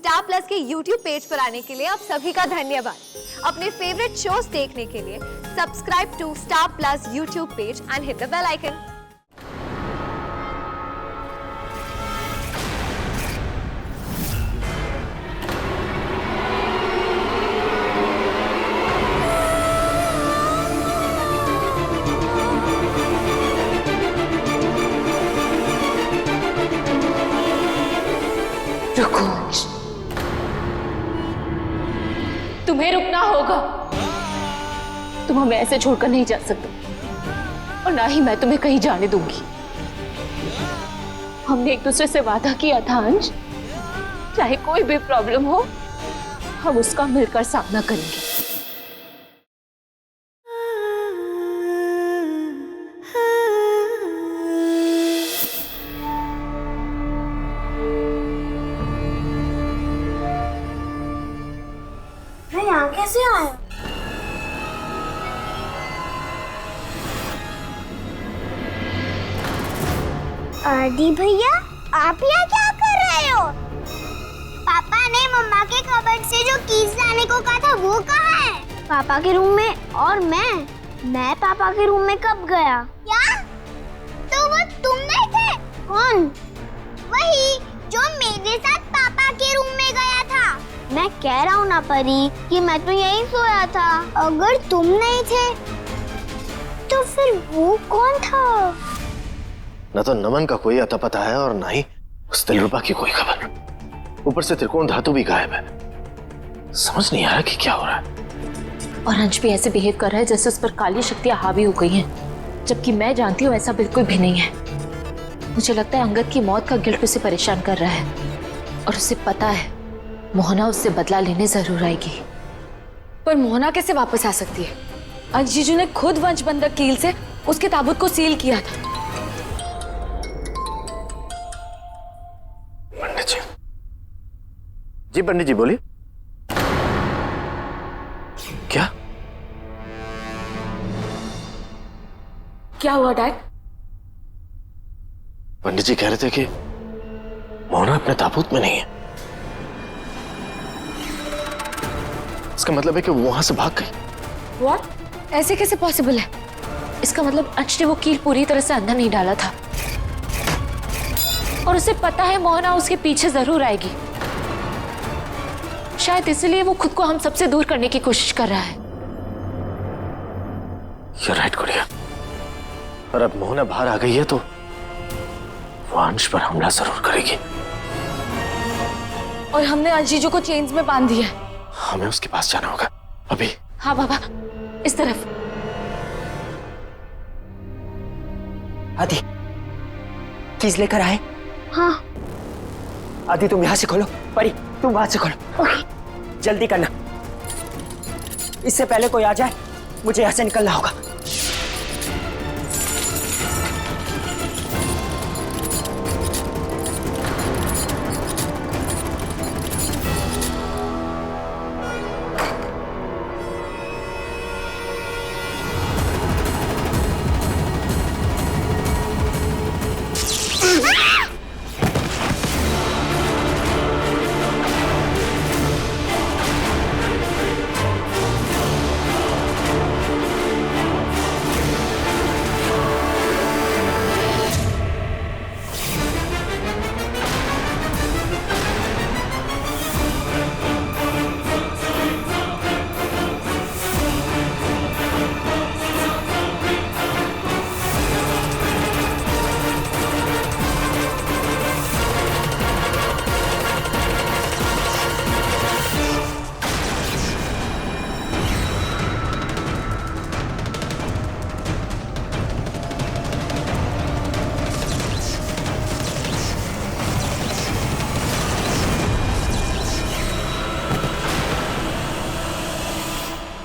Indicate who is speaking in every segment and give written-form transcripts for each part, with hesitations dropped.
Speaker 1: Star plus के YouTube page पर आने के लिए आप सभी का धन्यवाद। अपने फेवरेट शोज देखने के लिए subscribe to star plus YouTube page and hit the bell icon.
Speaker 2: रुको, तुम्हें रुकना होगा। तुम हमें ऐसे छोड़कर नहीं जा सकते और ना ही मैं तुम्हें कहीं जाने दूंगी। हमने एक दूसरे से वादा किया था अंश, चाहे कोई भी प्रॉब्लम हो हम उसका मिलकर सामना करेंगे।
Speaker 3: यहाँ कैसे आया? आदि भैया, आप यहाँ क्या कर रहे हो? पापा ने मम्मा के कबर्ड से जो कीज लाने को कहा था वो कहाँ है? पापा के रूम में। और मैं पापा के रूम में कब गया? क्या? तो वो तुम नहीं थे? कौन? वही जो मेरे साथ पापा के रूम में गया था। मैं कह रहा हूँ ना परी कि मैं तो यहीं सोया था। अगर तुम नहीं थे तो फिर वो कौन था?
Speaker 4: न तो नमन का कोई अता पता है और ना ही उस दिलरुबा की कोई खबर। ऊपर से त्रिकोण धातु भी गायब है। समझ नहीं आ रहा कि क्या हो रहा है।
Speaker 2: और अंश भी ऐसे बिहेव कर रहा है जैसे उस पर काली शक्तियां हावी हो गई हैं, जबकि मैं जानती हूँ ऐसा बिल्कुल भी नहीं है। मुझे लगता है अंगद की मौत का गिल्ट उसे परेशान कर रहा है और उसे पता है मोहना उससे बदला लेने जरूर आएगी।
Speaker 5: पर मोहना कैसे वापस आ सकती है? अंश जीजू ने खुद वंश बंधक कील से उसके ताबूत को सील किया था।
Speaker 4: पंडित जी, जी पंडित जी बोलिए। क्या
Speaker 5: क्या हुआ डैड?
Speaker 4: पंडित जी कह रहे थे कि मोहना अपने ताबूत में नहीं है। इसका मतलब है कि वो वहां से भाग गई।
Speaker 5: व्हाट? ऐसे कैसे पॉसिबल है?
Speaker 2: इसका मतलब अंश ने वो कील पूरी तरह से अंदर नहीं डाला था और उसे पता है मोहना उसके पीछे जरूर आएगी। शायद इसलिए वो खुद को हम सबसे दूर करने की कोशिश कर रहा है।
Speaker 4: You're right, गुड़िया। और अब मोहना बाहर आ गई है तो वो अंश पर हमला जरूर करेगी।
Speaker 5: और हमने अंश जीजू को चेन्स में बांध दिया है।
Speaker 4: हमें उसके पास जाना होगा अभी।
Speaker 2: हाँ बाबा, इस तरफ।
Speaker 6: आदि, कीज लेकर आए?
Speaker 3: हाँ।
Speaker 6: आदि तुम यहाँ से खोलो, परी तुम वहां से खोलो।
Speaker 3: ओके।
Speaker 6: जल्दी करना, इससे पहले कोई आ जाए मुझे यहाँ से निकलना होगा।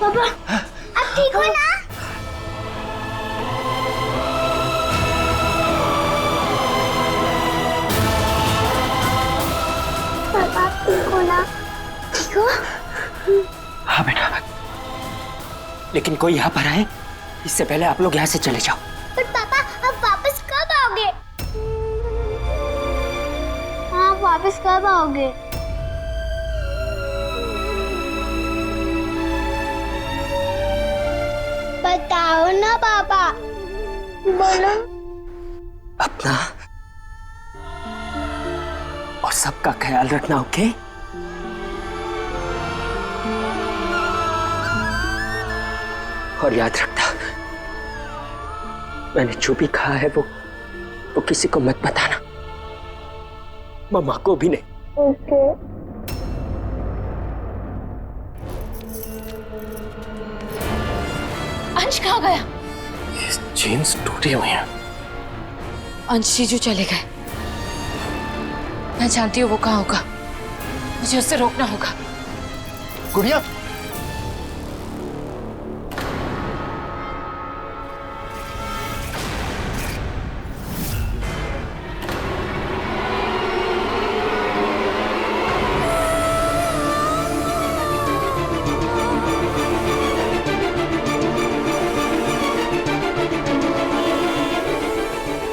Speaker 3: पापा, आप ठीक हो ना? पापा, आप ठीक हो ना? ठीक हो?
Speaker 6: हाँ बेटा, लेकिन कोई यहाँ पर आए इससे पहले आप लोग यहाँ से चले जाओ।
Speaker 3: पर पापा, आप वापस कब आओगे? हाँ, वापस कब आओगे? बताओ ना पापा, बोलो।
Speaker 6: अपना और सबका ख्याल रखना, ओके? और याद रखना, मैंने जो भी कहा है वो किसी को मत बताना, मम्मा को भी नहीं।
Speaker 3: ओके।
Speaker 2: अंश कहाँ गया?
Speaker 4: ये जीन्स टूटी हुई हैं।
Speaker 5: अंश जीजू चले गए। मैं जानती हूँ वो कहाँ होगा, मुझे उससे रोकना होगा।
Speaker 4: गुड़िया,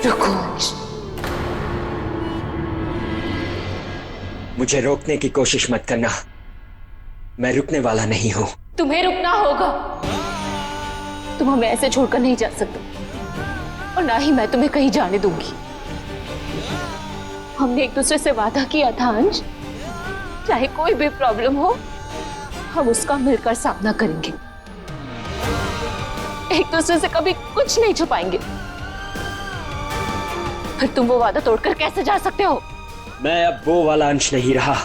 Speaker 2: रुको अंश,
Speaker 6: मुझे रोकने की कोशिश मत करना, मैं रुकने वाला नहीं हूं।
Speaker 2: तुम्हें रुकना होगा। तुम हमें ऐसे छोड़कर नहीं जा सकते और ना ही मैं तुम्हें कहीं जाने दूंगी। हमने एक दूसरे से वादा किया था अंश, चाहे कोई भी प्रॉब्लम हो हम उसका मिलकर सामना करेंगे, एक दूसरे से कभी कुछ नहीं छुपाएंगे। फिर तुम वो वादा तोड़कर कैसे जा सकते हो?
Speaker 6: मैं अब वो वाला अंश नहीं रहा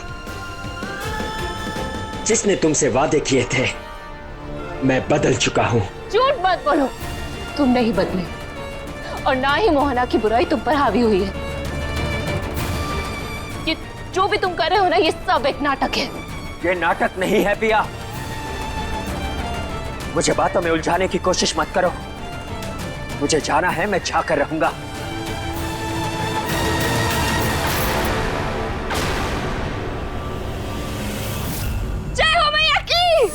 Speaker 6: जिसने तुमसे वादे किए थे। मैं बदल चुका हूं।
Speaker 2: झूठ मत बोलो, तुम नहीं बदले और ना ही मोहना की बुराई तुम पर हावी हुई है। ये जो भी तुम कर रहे हो ना, ये सब एक नाटक है।
Speaker 6: ये नाटक नहीं है पिया, मुझे बातों में उलझाने की कोशिश मत करो। मुझे जाना है, मैं जाकर रहूंगा।
Speaker 2: जय हो मैया की।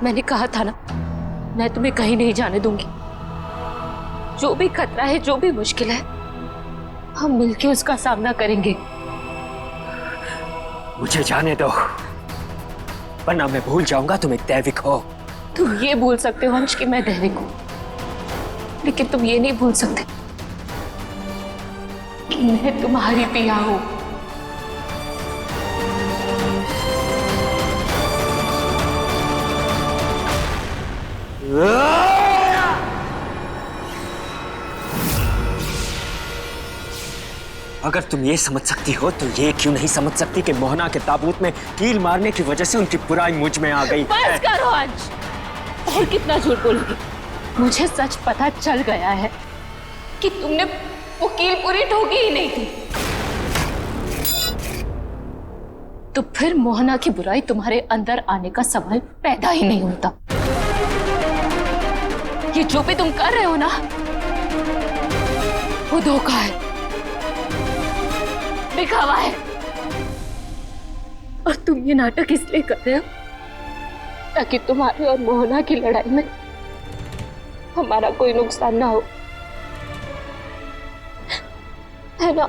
Speaker 2: मैंने कहा था ना, मैं तुम्हें कहीं नहीं जाने दूंगी। जो भी खतरा है, जो भी मुश्किल है, हम मिलके उसका सामना करेंगे।
Speaker 6: मुझे जाने दो, वरना मैं भूल जाऊंगा तुम एक दैविक हो।
Speaker 2: तुम ये भूल सकते हो अंश कि मैं दैविक हूं, लेकिन तुम ये नहीं भूल सकते कि मैं तुम्हारी पिया हूं।
Speaker 6: अगर तुम ये समझ सकती हो तो ये क्यों नहीं समझ सकती कि मोहना के ताबूत में कील मारने की वजह से उनकी बुराई मुझ में आ गई।
Speaker 2: बस करो अंश, और कितना झूठ बोलोगे? मुझे सच पता चल गया है कि तुमने वो कील पूरी ठोकी ही नहीं थी। तो फिर मोहना की बुराई तुम्हारे अंदर आने का सवाल पैदा ही नहीं होता। ये जो भी तुम कर रहे हो ना, वो धोखा है, दिखावा है। और तुम ये नाटक इसलिए कर रहे हो ताकि तुम्हारी और मोहना की लड़ाई में हमारा कोई नुकसान ना हो, है ना?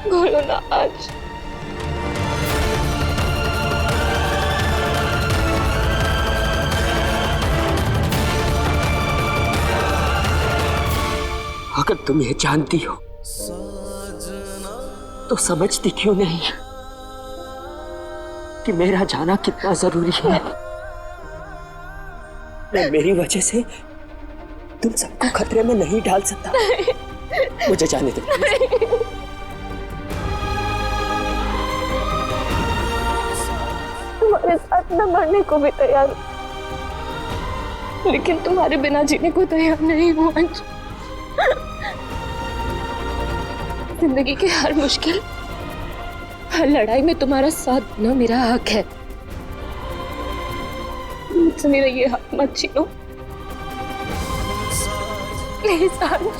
Speaker 2: बोलो ना आज।
Speaker 6: अगर तुम ये जानती हो तो समझती क्यों नहीं कि मेरा जाना कितना जरूरी है? मैं मेरी वजह से तुम सबको खतरे में नहीं डाल सकता। मुझे जाने दो।
Speaker 2: तुम्हारे साथ न मरने को भी तैयार हूं, लेकिन तुम्हारे बिना जीने को तैयार नहीं हूं अंश। जिंदगी की हर मुश्किल, हर लड़ाई में तुम्हारा साथ देना मेरा हक है। मुझसे मेरा ये हक मत छीनो प्लीज अंश।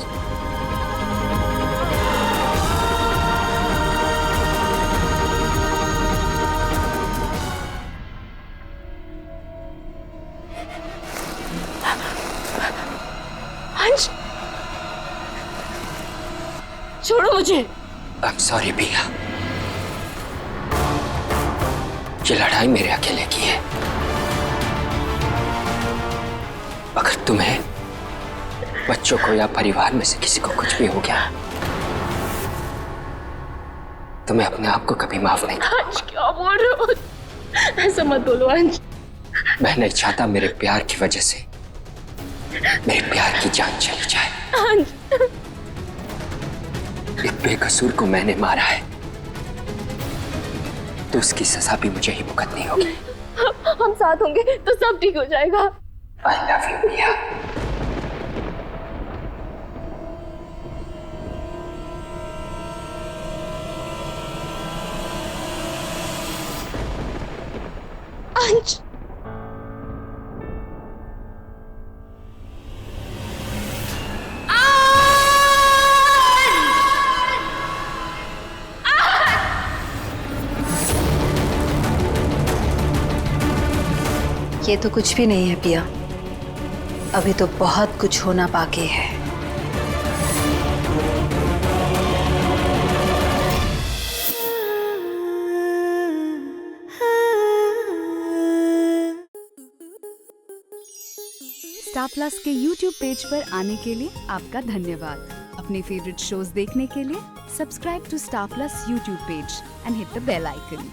Speaker 5: मुझे।
Speaker 6: I'm sorry पिया, ये लड़ाई मेरे अकेले की है। अगर तुम्हें, बच्चों को या परिवार में से किसी को कुछ भी हो गया तो मैं अपने आप को कभी माफ नहीं करूंगा।
Speaker 5: अंश क्या बोल रहे हो? ऐसा मत बोलो अंश।
Speaker 6: मैं नहीं चाहता मेरे प्यार की वजह से मेरे प्यार की जान चली जाए।
Speaker 5: अंश,
Speaker 6: एक बेकसूर को मैंने मारा है तो उसकी सजा भी मुझे ही भुगतनी होगी।
Speaker 5: हम साथ होंगे तो सब ठीक हो जाएगा।
Speaker 6: I love you पिया।
Speaker 5: अंश,
Speaker 7: ये तो कुछ भी नहीं है पिया, अभी तो बहुत कुछ होना बाकी है।
Speaker 8: स्टार प्लस के YouTube पेज पर आने के लिए आपका धन्यवाद। अपने फेवरेट शोज देखने के लिए subscribe to star plus YouTube page and hit the bell icon.